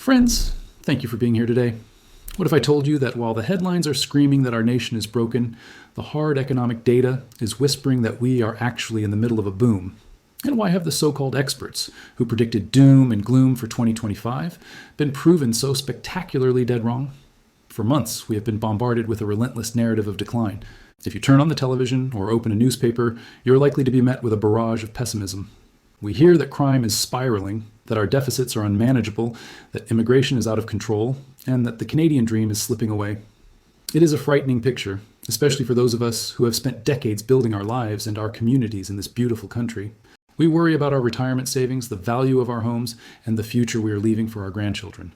Friends, thank you for being here today. What if I told you that while the headlines are screaming that our nation is broken, the hard economic data is whispering that we are actually in the middle of a boom? And why have the so-called experts who predicted doom and gloom for 2025 been proven so spectacularly dead wrong? For months, we have been bombarded with a relentless narrative of decline. If you turn on the television or open a newspaper, you're likely to be met with a barrage of pessimism. We hear that crime is spiraling, that our deficits are unmanageable, that immigration is out of control, and that the Canadian dream is slipping away. It is a frightening picture, especially for those of us who have spent decades building our lives and our communities in this beautiful country. We worry about our retirement savings, the value of our homes, and the future we are leaving for our grandchildren.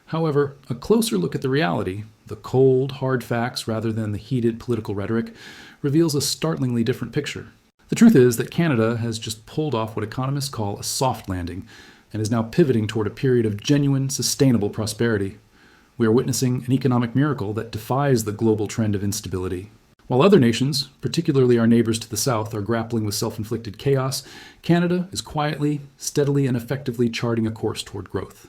However, a closer look at the reality, the cold, hard facts rather than the heated political rhetoric, reveals a startlingly different picture. The truth is that Canada has just pulled off what economists call a soft landing and is now pivoting toward a period of genuine, sustainable prosperity. We are witnessing an economic miracle that defies the global trend of instability. While other nations, particularly our neighbors to the south, are grappling with self-inflicted chaos, Canada is quietly, steadily, and effectively charting a course toward growth.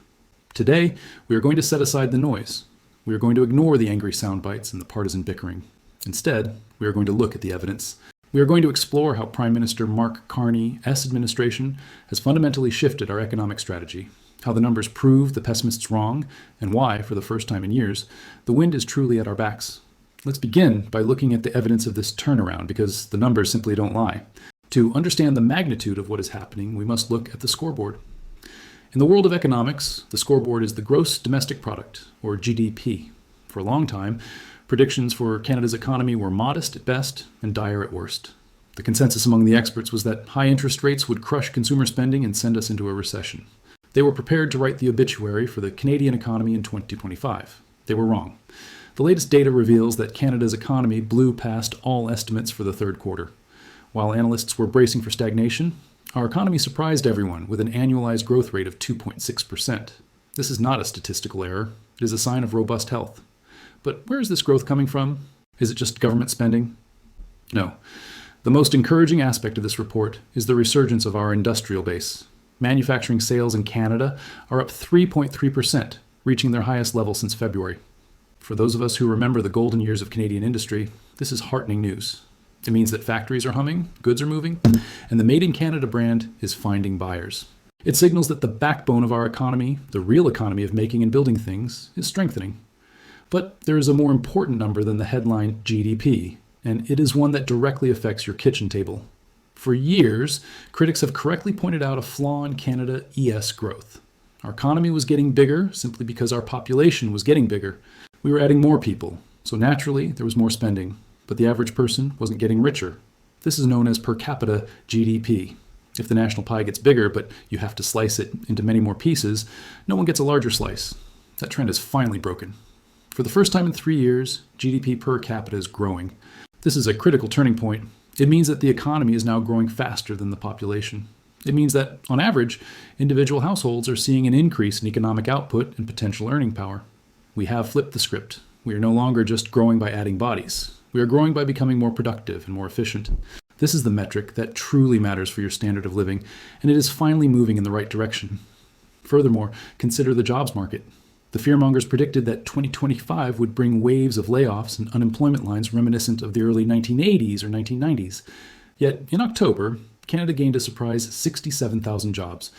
Today, we are going to set aside the noise. We are going to ignore the angry sound bites and the partisan bickering. Instead, we are going to look at the evidence. We are going to explore how Prime Minister Mark Carney's administration has fundamentally shifted our economic strategy, how the numbers prove the pessimists wrong, and why, for the first time in years, the wind is truly at our backs. Let's begin by looking at the evidence of this turnaround, because the numbers simply don't lie. To understand the magnitude of what is happening, we must look at the scoreboard. In the world of economics, the scoreboard is the gross domestic product, or GDP. For a long time, predictions for Canada's economy were modest at best and dire at worst. The consensus among the experts was that high interest rates would crush consumer spending and send us into a recession. They were prepared to write the obituary for the Canadian economy in 2025. They were wrong. The latest data reveals that Canada's economy blew past all estimates for the third quarter. While analysts were bracing for stagnation, our economy surprised everyone with an annualized growth rate of 2.6%. This is not a statistical error. It is a sign of robust health. But where is this growth coming from? Is it just government spending? No. The most encouraging aspect of this report is the resurgence of our industrial base. Manufacturing sales in Canada are up 3.3%, reaching their highest level since February. For those of us who remember the golden years of Canadian industry, this is heartening news. It means that factories are humming, goods are moving, and the Made in Canada brand is finding buyers. It signals that the backbone of our economy, the real economy of making and building things, is strengthening. But there is a more important number than the headline GDP, and it is one that directly affects your kitchen table. For years, critics have correctly pointed out a flaw in Canada ES growth. Our economy was getting bigger simply because our population was getting bigger. We were adding more people, so naturally there was more spending, but the average person wasn't getting richer. This is known as per capita GDP. If the national pie gets bigger, but you have to slice it into many more pieces, no one gets a larger slice. That trend is finally broken. For the first time in 3 years, GDP per capita is growing. This is a critical turning point. It means that the economy is now growing faster than the population. It means that, on average, individual households are seeing an increase in economic output and potential earning power. We have flipped the script. We are no longer just growing by adding bodies. We are growing by becoming more productive and more efficient. This is the metric that truly matters for your standard of living, and it is finally moving in the right direction. Furthermore, consider the jobs market. The fearmongers predicted that 2025 would bring waves of layoffs and unemployment lines reminiscent of the early 1980s or 1990s. Yet, in October, Canada gained a surprise 67,000 jobs.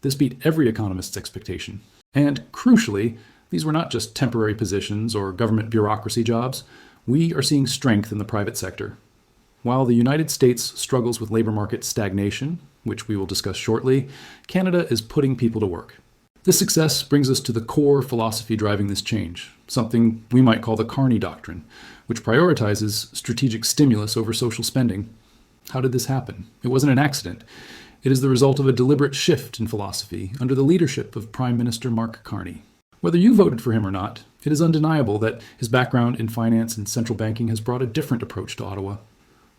This beat every economist's expectation. And, crucially, these were not just temporary positions or government bureaucracy jobs. We are seeing strength in the private sector. While the United States struggles with labor market stagnation, which we will discuss shortly, Canada is putting people to work. This success brings us to the core philosophy driving this change, something we might call the Carney Doctrine, which prioritizes strategic stimulus over social spending. How did this happen? It wasn't an accident. It is the result of a deliberate shift in philosophy under the leadership of Prime Minister Mark Carney. Whether you voted for him or not, it is undeniable that his background in finance and central banking has brought a different approach to Ottawa.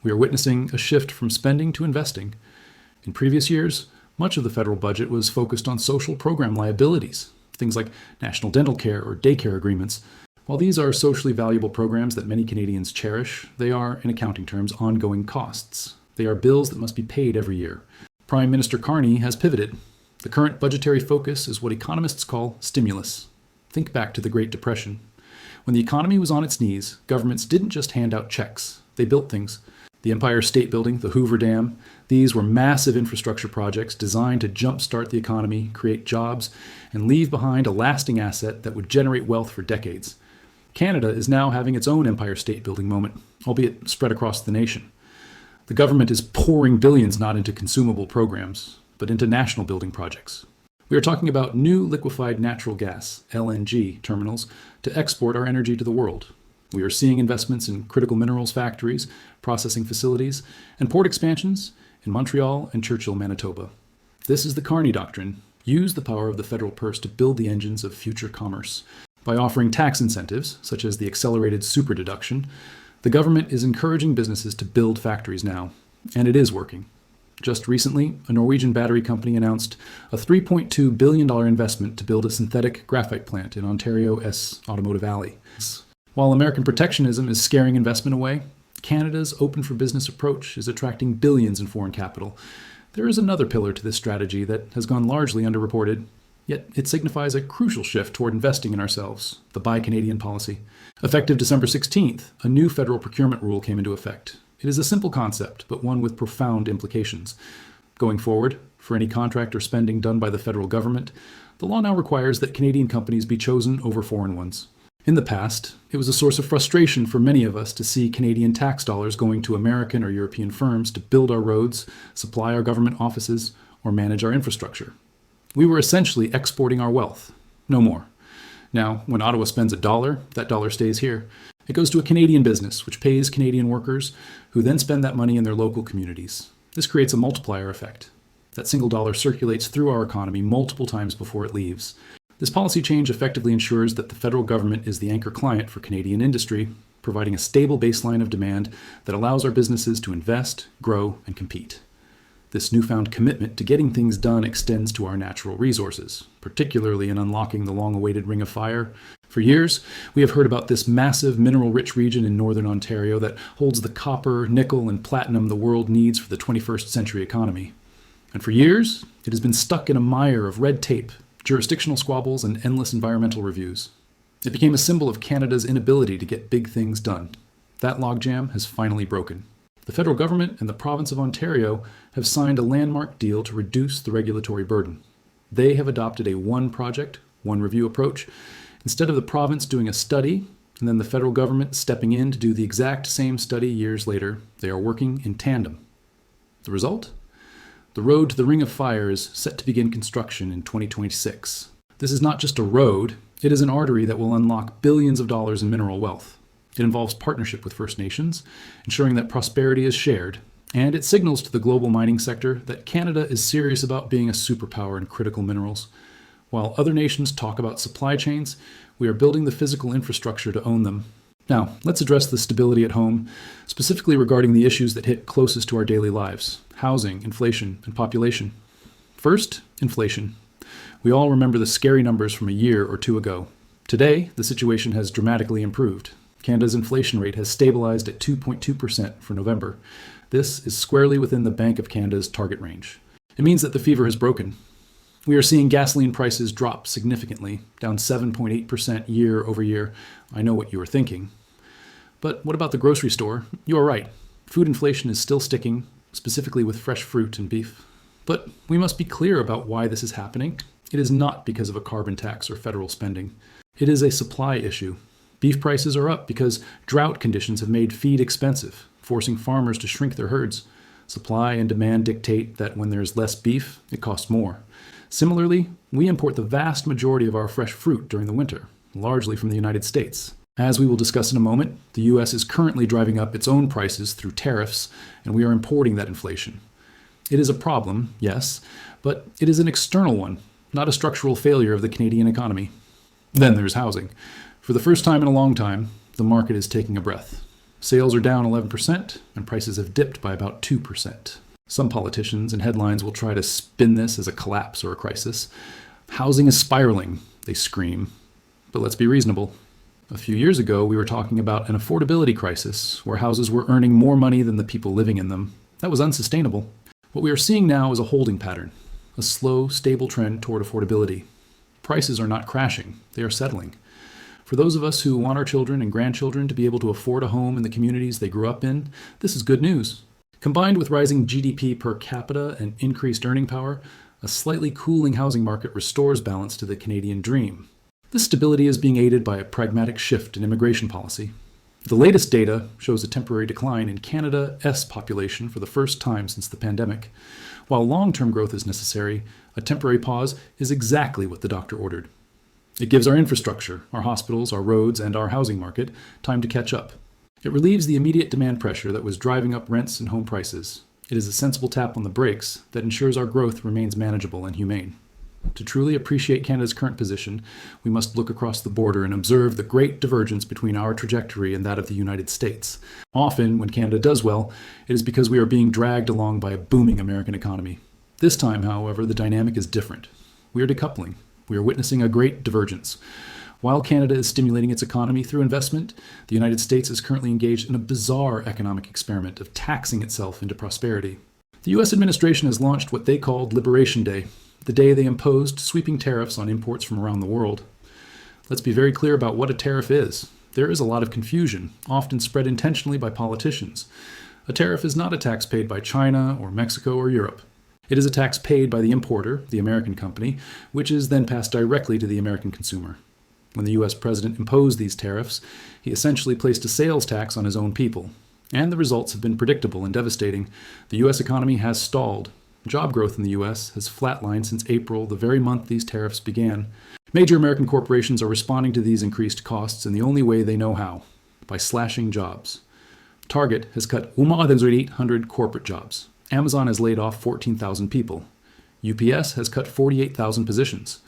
We are witnessing a shift from spending to investing. In previous years, much of the federal budget was focused on social program liabilities, things like national dental care or daycare agreements. While these are socially valuable programs that many Canadians cherish, they are, in accounting terms, ongoing costs. They are bills that must be paid every year. Prime Minister Carney has pivoted. The current budgetary focus is what economists call stimulus. Think back to the Great Depression. When the economy was on its knees, governments didn't just hand out checks. They built things. The Empire State Building, the Hoover Dam, these were massive infrastructure projects designed to jumpstart the economy, create jobs, and leave behind a lasting asset that would generate wealth for decades. Canada is now having its own Empire State Building moment, albeit spread across the nation. The government is pouring billions not into consumable programs, but into national building projects. We are talking about new liquefied natural gas, LNG, terminals to export our energy to the world. We are seeing investments in critical minerals factories, processing facilities, and port expansions in Montreal and Churchill, Manitoba. This is the Carney Doctrine. Use the power of the federal purse to build the engines of future commerce. By offering tax incentives, such as the accelerated superdeduction, the government is encouraging businesses to build factories now, and it is working. Just recently, a Norwegian battery company announced a $3.2 billion investment to build a synthetic graphite plant in Ontario's Automotive Alley. While American protectionism is scaring investment away, Canada's open-for-business approach is attracting billions in foreign capital. There is another pillar to this strategy that has gone largely underreported, yet it signifies a crucial shift toward investing in ourselves, the Buy Canadian policy. Effective December 16th, a new federal procurement rule came into effect. It is a simple concept, but one with profound implications. Going forward, for any contract or spending done by the federal government, the law now requires that Canadian companies be chosen over foreign ones. In the past, it was a source of frustration for many of us to see Canadian tax dollars going to American or European firms to build our roads, supply our government offices, or manage our infrastructure. We were essentially exporting our wealth. No more. Now, when Ottawa spends $1, that dollar stays here. It goes to a Canadian business, which pays Canadian workers, who then spend that money in their local communities. This creates a multiplier effect. That single dollar circulates through our economy multiple times before it leaves. This policy change effectively ensures that the federal government is the anchor client for Canadian industry, providing a stable baseline of demand that allows our businesses to invest, grow, and compete. This newfound commitment to getting things done extends to our natural resources, particularly in unlocking the long-awaited Ring of Fire. For years, we have heard about this massive mineral-rich region in northern Ontario that holds the copper, nickel, and platinum the world needs for the 21st century economy. And for years, it has been stuck in a mire of red tape, jurisdictional squabbles, and endless environmental reviews. It became a symbol of Canada's inability to get big things done. That logjam has finally broken. The federal government and the province of Ontario have signed a landmark deal to reduce the regulatory burden. They have adopted a one project, one review approach. Instead of the province doing a study and then the federal government stepping in to do the exact same study years later, they are working in tandem. The result? The road to the Ring of Fire is set to begin construction in 2026. This is not just a road, it is an artery that will unlock billions of dollars in mineral wealth. It involves partnership with First Nations, ensuring that prosperity is shared, and it signals to the global mining sector that Canada is serious about being a superpower in critical minerals. While other nations talk about supply chains, we are building the physical infrastructure to own them. Now, let's address the stability at home, specifically regarding the issues that hit closest to our daily lives: housing, inflation, and population. First, inflation. We all remember the scary numbers from a year or two ago. Today, the situation has dramatically improved. Canada's inflation rate has stabilized at 2.2% for November. This is squarely within the Bank of Canada's target range. It means that the fever has broken. We are seeing gasoline prices drop significantly, down 7.8% year over year. I know what you are thinking. But what about the grocery store? You are right. Food inflation is still sticking, specifically with fresh fruit and beef. But we must be clear about why this is happening. It is not because of a carbon tax or federal spending. It is a supply issue. Beef prices are up because drought conditions have made feed expensive, forcing farmers to shrink their herds. Supply and demand dictate that when there is less beef, it costs more. Similarly, we import the vast majority of our fresh fruit during the winter, largely from the United States. As we will discuss in a moment, the U.S. is currently driving up its own prices through tariffs, and we are importing that inflation. It is a problem, yes, but it is an external one, not a structural failure of the Canadian economy. Then there's housing. For the first time in a long time, the market is taking a breath. Sales are down 11%, and prices have dipped by about 2%. Some politicians and headlines will try to spin this as a collapse or a crisis. Housing is spiraling, they scream. But let's be reasonable. A few years ago, we were talking about an affordability crisis where houses were earning more money than the people living in them. That was unsustainable. What we are seeing now is a holding pattern. a slow, stable trend toward affordability. Prices are not crashing, they are settling. For those of us who want our children and grandchildren to be able to afford a home in the communities they grew up in, this is good news. Combined with rising GDP per capita and increased earning power, a slightly cooling housing market restores balance to the Canadian dream. This stability is being aided by a pragmatic shift in immigration policy. The latest data shows a temporary decline in Canada's population for the first time since the pandemic. While long-term growth is necessary, a temporary pause is exactly what the doctor ordered. It gives our infrastructure, our hospitals, our roads, and our housing market time to catch up. It relieves the immediate demand pressure that was driving up rents and home prices. It is a sensible tap on the brakes that ensures our growth remains manageable and humane. To truly appreciate Canada's current position, we must look across the border and observe the great divergence between our trajectory and that of the United States. Often, when Canada does well, it is because we are being dragged along by a booming American economy. This time, however, the dynamic is different. We are decoupling. We are witnessing a great divergence. While Canada is stimulating its economy through investment, the United States is currently engaged in a bizarre economic experiment of taxing itself into prosperity. The U.S. administration has launched what they called Liberation Day, the day they imposed sweeping tariffs on imports from around the world. Let's be very clear about what a tariff is. There is a lot of confusion, often spread intentionally by politicians. A tariff is not a tax paid by China or Mexico or Europe. It is a tax paid by the importer, the American company, which is then passed directly to the American consumer. When the U.S. president imposed these tariffs, he essentially placed a sales tax on his own people. And the results have been predictable and devastating. The U.S. economy has stalled. Job growth in the U.S. has flatlined since April, the very month these tariffs began. Major American corporations are responding to these increased costs in the only way they know how, by slashing jobs. Target has cut 800 corporate jobs. Amazon has laid off 14,000 people. UPS has cut 48,000 positions.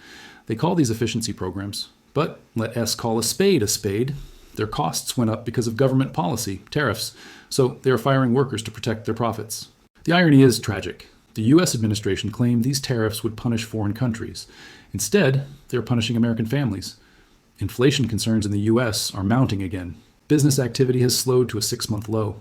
They call these efficiency programs, but let us call a spade a spade. Their costs went up because of government policy, tariffs, so they are firing workers to protect their profits. The irony is tragic. The U.S. administration claimed these tariffs would punish foreign countries. Instead, they are punishing American families. Inflation concerns in the U.S. are mounting again. Business activity has slowed to a 6-month low.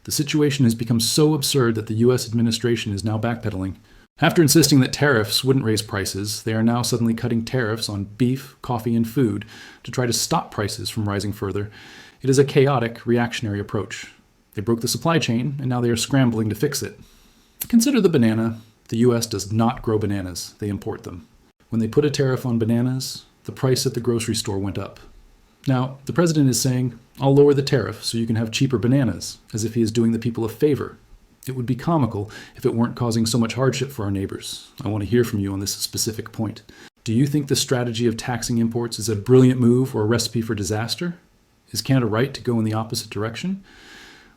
The situation has become so absurd that the U.S. administration is now backpedaling. After insisting that tariffs wouldn't raise prices, they are now suddenly cutting tariffs on beef, coffee, and food to try to stop prices from rising further. It is a chaotic, reactionary approach. They broke the supply chain, and now they are scrambling to fix it. Consider the banana. The U.S. does not grow bananas. They import them. When they put a tariff on bananas, the price at the grocery store went up. Now, the president is saying, I'll lower the tariff so you can have cheaper bananas, as if he is doing the people a favor. It would be comical if it weren't causing so much hardship for our neighbors. I want to hear from you on this specific point. Do you think the strategy of taxing imports is a brilliant move or a recipe for disaster? Is Canada right to go in the opposite direction?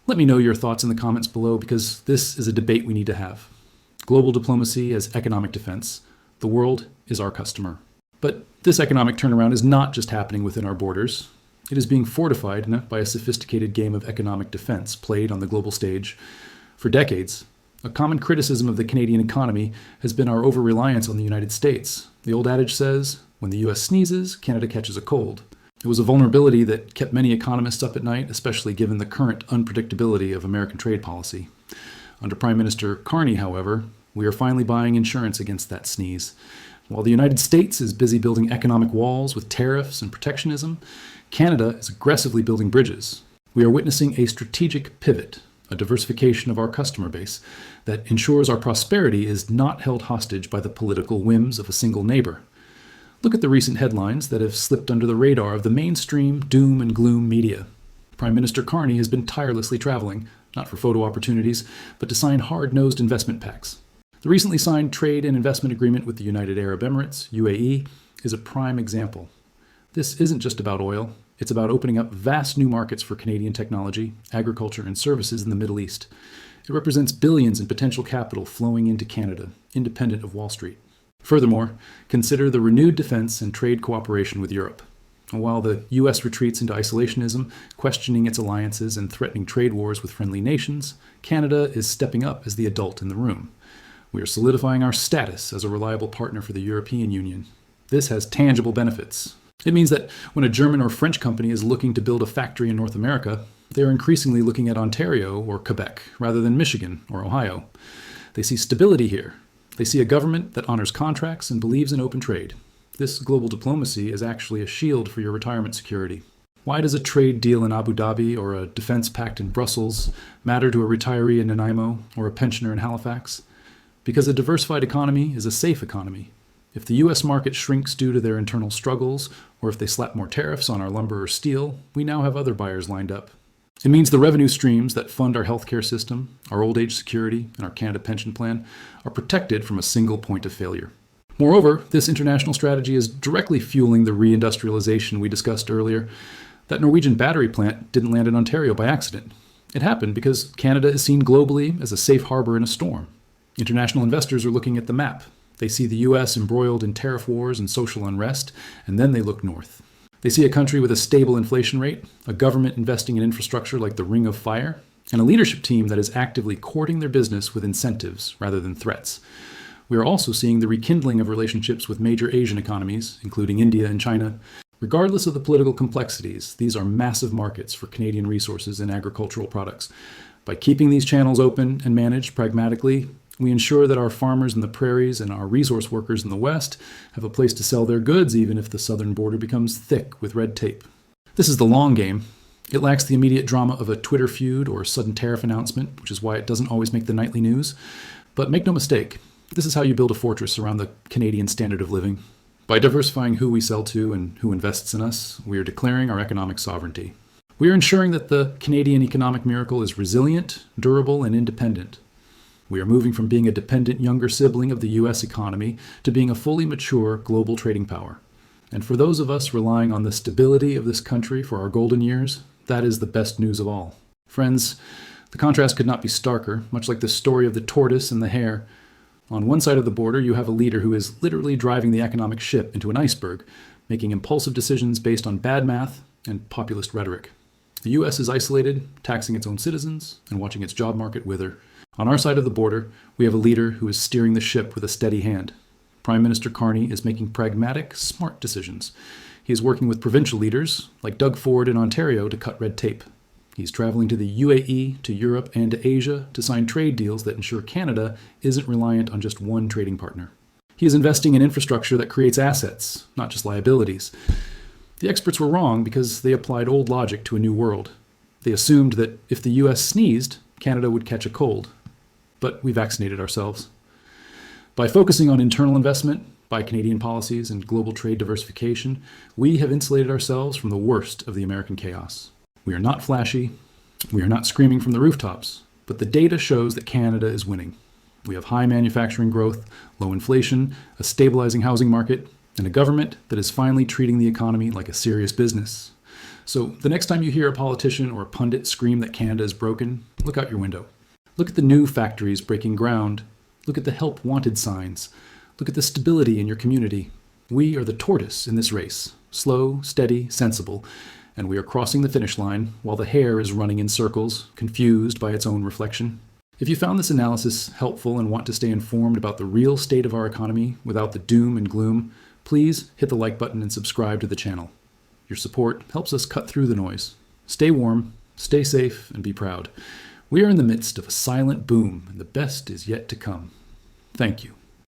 Let me know your thoughts in the comments below, because this is a debate we need to have. Global diplomacy as economic defense. The world is our customer. But this economic turnaround is not just happening within our borders. It is being fortified by a sophisticated game of economic defense played on the global stage. For decades, a common criticism of the Canadian economy has been our over-reliance on the United States. The old adage says, when the U.S. sneezes, Canada catches a cold. It was a vulnerability that kept many economists up at night, especially given the current unpredictability of American trade policy. Under Prime Minister Carney, however, we are finally buying insurance against that sneeze. While the United States is busy building economic walls with tariffs and protectionism, Canada is aggressively building bridges. We are witnessing a strategic pivot, a diversification of our customer base that ensures our prosperity is not held hostage by the political whims of a single neighbor. Look at the recent headlines that have slipped under the radar of the mainstream doom and gloom media. Prime Minister Carney has been tirelessly traveling, not for photo opportunities, but to sign hard-nosed investment pacts. The recently signed trade and investment agreement with the United Arab Emirates, UAE, is a prime example. This isn't just about oil. It's about opening up vast new markets for Canadian technology, agriculture, and services in the Middle East. It represents billions in potential capital flowing into Canada, independent of Wall Street. Furthermore, consider the renewed defense and trade cooperation with Europe. While the U.S. retreats into isolationism, questioning its alliances and threatening trade wars with friendly nations, Canada is stepping up as the adult in the room. We are solidifying our status as a reliable partner for the European Union. This has tangible benefits. It means that when a German or French company is looking to build a factory in North America, they are increasingly looking at Ontario or Quebec rather than Michigan or Ohio. They see stability here, They see a government that honors contracts and believes in open trade. This global diplomacy is actually a shield for your retirement security. Why does a trade deal in Abu Dhabi or a defense pact in Brussels matter to a retiree in Nanaimo or a pensioner in Halifax? Because a diversified economy is a safe economy. If the U.S. market shrinks due to their internal struggles, or if they slap more tariffs on our lumber or steel, we now have other buyers lined up. It means the revenue streams that fund our healthcare system, our old age security, and our Canada pension plan are protected from a single point of failure. Moreover, this international strategy is directly fueling the reindustrialization we discussed earlier. That Norwegian battery plant didn't land in Ontario by accident. It happened because Canada is seen globally as a safe harbor in a storm. International investors are looking at the map. They see the U.S. embroiled in tariff wars and social unrest, and then they look north. They see a country with a stable inflation rate, a government investing in infrastructure like the Ring of Fire, and a leadership team that is actively courting their business with incentives rather than threats. We are also seeing the rekindling of relationships with major Asian economies, including India and China. Regardless of the political complexities, these are massive markets for Canadian resources and agricultural products. By keeping these channels open and managed pragmatically, we ensure that our farmers in the prairies and our resource workers in the West have a place to sell their goods even if the southern border becomes thick with red tape. This is the long game. It lacks the immediate drama of a Twitter feud or a sudden tariff announcement, which is why it doesn't always make the nightly news. But make no mistake, this is how you build a fortress around the Canadian standard of living. By diversifying who we sell to and who invests in us, we are declaring our economic sovereignty. We are ensuring that the Canadian economic miracle is resilient, durable, and independent. We are moving from being a dependent younger sibling of the U.S. economy to being a fully mature global trading power. And for those of us relying on the stability of this country for our golden years, that is the best news of all. Friends, the contrast could not be starker, much like the story of the tortoise and the hare. On one side of the border, you have a leader who is literally driving the economic ship into an iceberg, making impulsive decisions based on bad math and populist rhetoric. The U.S. is isolated, taxing its own citizens and watching its job market wither. On our side of the border, we have a leader who is steering the ship with a steady hand. Prime Minister Carney is making pragmatic, smart decisions. He is working with provincial leaders, like Doug Ford in Ontario, to cut red tape. He's traveling to the UAE, to Europe, and to Asia to sign trade deals that ensure Canada isn't reliant on just one trading partner. He is investing in infrastructure that creates assets, not just liabilities. The experts were wrong because they applied old logic to a new world. They assumed that if the U.S. sneezed, Canada would catch a cold. But we vaccinated ourselves. By focusing on internal investment, by Canadian policies, and global trade diversification, we have insulated ourselves from the worst of the American chaos. We are not flashy, we are not screaming from the rooftops, but the data shows that Canada is winning. We have high manufacturing growth, low inflation, a stabilizing housing market, and a government that is finally treating the economy like a serious business. So the next time you hear a politician or a pundit scream that Canada is broken, look out your window. Look at the new factories breaking ground. Look at the help wanted signs. Look at the stability in your community. We are the tortoise in this race, slow, steady, sensible, and we are crossing the finish line while the hare is running in circles, confused by its own reflection. If you found this analysis helpful and want to stay informed about the real state of our economy without the doom and gloom, please hit the like button and subscribe to the channel. Your support helps us cut through the noise. Stay warm, stay safe, and be proud. We are in the midst of a silent boom, and the best is yet to come. Thank you.